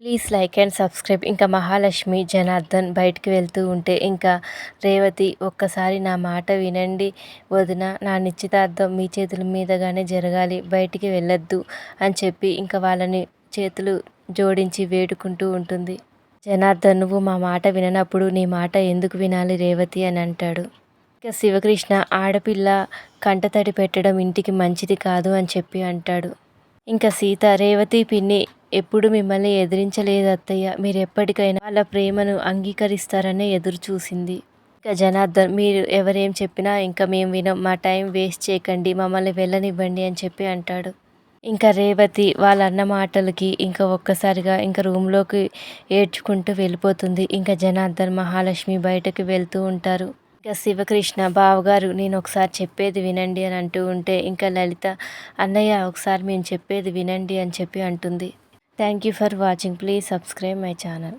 Please like and subscribe. ఇంకా మహాలక్ష్మి, జనార్దన్ బయటికి వెళ్తూ ఉంటే ఇంకా రేవతి ఒక్కసారి నా మాట వినండి వదిన, నా నిశ్చితార్థం మీ చేతుల మీదగానే జరగాలి, బయటికి వెళ్ళొద్దు అని చెప్పి ఇంకా వాళ్ళని చేతులు జోడించి వేడుకుంటూ ఉంటుంది. జనార్దన్, నువ్వు మా మాట విననప్పుడు నీ మాట ఎందుకు వినాలి రేవతి అని అంటాడు. ఇక శివకృష్ణ, ఆడపిల్ల కంటతడి పెట్టడం ఇంటికి మంచిది కాదు అని చెప్పి అంటాడు. ఇంకా సీత, రేవతి పిన్ని ఎప్పుడు మిమ్మల్ని ఎదిరించలేదు అత్తయ్య, మీరు ఎప్పటికైనా వాళ్ళ ప్రేమను అంగీకరిస్తారనే ఎదురు చూసింది. ఇక జనార్దన్, మీరు ఎవరేం చెప్పినా ఇంకా మేము వినం, మా టైం వేస్ట్ చేయకండి, మమ్మల్ని వెళ్ళనివ్వండి అని చెప్పి అంటాడు. ఇంకా రేవతి వాళ్ళన్న మాటలకి ఇంకా ఒక్కసారిగా ఇంకా రూమ్లోకి ఏడ్చుకుంటూ వెళ్ళిపోతుంది. ఇంకా జనార్దన్, మహాలక్ష్మి బయటకు వెళ్తూ ఉంటారు. ఇంకా శివకృష్ణ, బావగారు నేను ఒకసారి చెప్పేది వినండి అని అంటూ ఉంటే ఇంకా లలిత, అన్నయ్య ఒకసారి మేము చెప్పేది వినండి అని చెప్పి అంటుంది. Thank you for watching. Please subscribe my channel.